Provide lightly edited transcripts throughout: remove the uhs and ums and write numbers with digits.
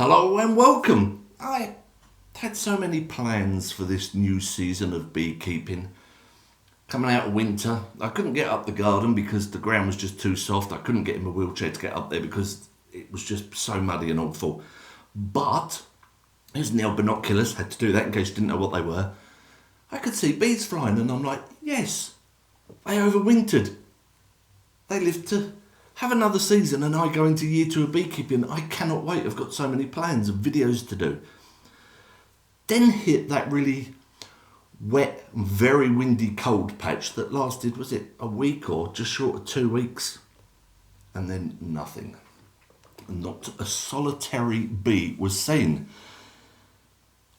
Hello and welcome. I had so many plans for this new season of beekeeping. Coming out of winter, I couldn't get up the garden because the ground was just too soft. I couldn't get in my wheelchair to get up there because it was just so muddy and awful. But, using the old binoculars, had to do that in case you didn't know what they were. I could see bees flying and I'm like, yes, they overwintered. They lived to have another season and I go into year 2 of beekeeping. I cannot wait. I've got so many plans and videos to do. Then hit that really wet, very windy cold patch that lasted, was it a week or just short of 2 weeks? And then nothing. Not a solitary bee was seen.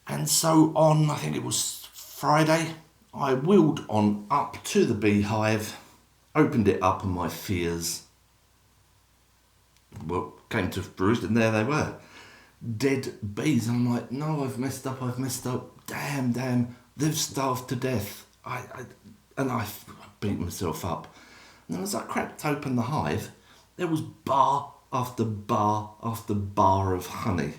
And so on, I think it was Friday, I wheeled on up to the beehive, opened it up and my fears, well, came to roost, and there they were. Dead bees. I'm like, no, I've messed up. Damn, they've starved to death. I beat myself up. And then as I cracked open the hive, there was bar after bar after bar of honey.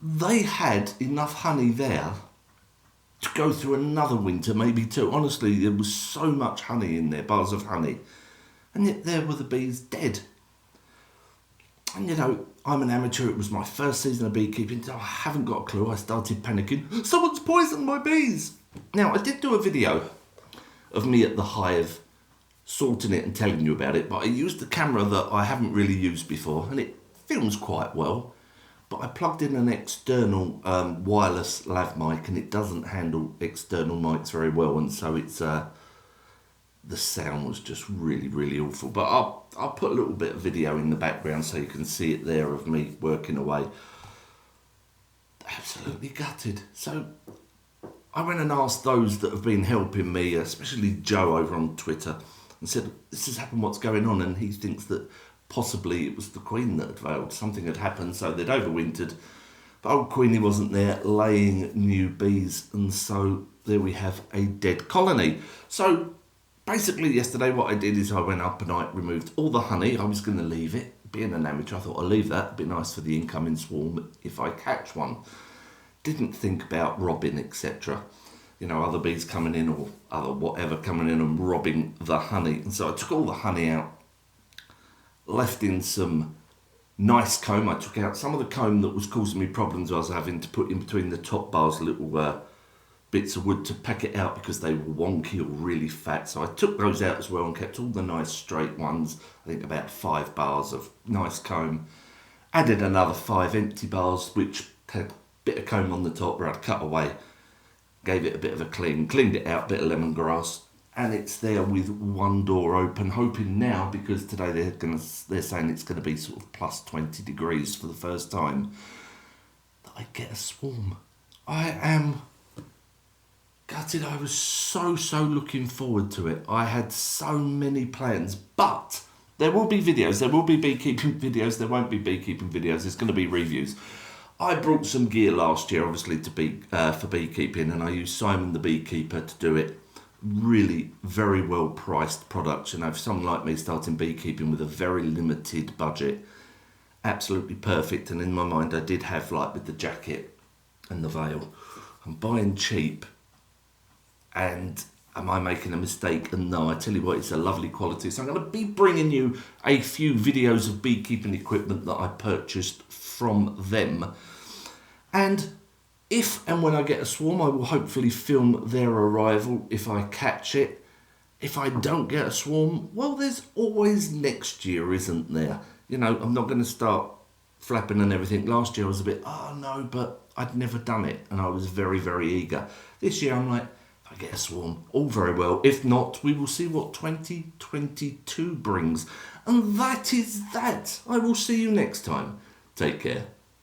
They had enough honey there to go through another winter, maybe 2. Honestly, there was so much honey in there, bars of honey. And yet there were the bees dead. And you know, I'm an amateur, it was my first season of beekeeping, so I haven't got a clue. I started panicking, someone's poisoned my bees. Now, I did do a video of me at the hive, sorting it and telling you about it, but I used the camera that I haven't really used before, and it films quite well. But I plugged in an external wireless lav mic, and it doesn't handle external mics very well, and so it's the sound was just really awful. But I'll put a little bit of video in the background so you can see it there of me working away. Absolutely gutted. So I went and asked those that have been helping me, especially Joe over on Twitter, and said, this has happened, what's going on? And he thinks that possibly it was the queen that had failed. Something had happened, so they'd overwintered. But old Queenie wasn't there laying new bees, and so there we have a dead colony. So basically yesterday what I did is I went up and I removed all the honey. I was going to leave it. Being an amateur, I thought I'll leave that. It'd be nice for the incoming swarm if I catch one. Didn't think about robbing, etc. You know, other bees coming in or other whatever coming in and robbing the honey. And so I took all the honey out, left in some nice comb. I took out some of the comb that was causing me problems. I was having to put in between the top bars little bits of wood to pack it out because they were wonky or really fat. So I took those out as well and kept all the nice straight ones. I think about 5 bars of nice comb. Added another 5 empty bars which had a bit of comb on the top where I'd cut away. Gave it a bit of a clean, cleaned it out, bit of lemongrass, and it's there with one door open, hoping now, because today they're saying it's going to be sort of plus 20 degrees for the first time, that I get a swarm. I am gutted. I was so looking forward to it. I had so many plans, but there will be videos. There will be beekeeping videos. There won't be beekeeping videos. There's going to be reviews. I brought some gear last year, obviously, for beekeeping, and I used Simon the Beekeeper to do it. Really very well priced products. You know, for someone like me starting beekeeping with a very limited budget, absolutely perfect. And in my mind, I did have, like with the jacket and the veil, I'm buying cheap. And am I making a mistake? And no, I tell you what, it's a lovely quality. So I'm going to be bringing you a few videos of beekeeping equipment that I purchased from them. And if and when I get a swarm, I will hopefully film their arrival if I catch it. If I don't get a swarm, well, there's always next year, isn't there? You know, I'm not going to start flapping and everything. Last year I was a bit, oh no, but I'd never done it. And I was very eager. This year I'm like, if I get a swarm, all very well. If not, we will see what 2022 brings. And that is that. I will see you next time. Take care.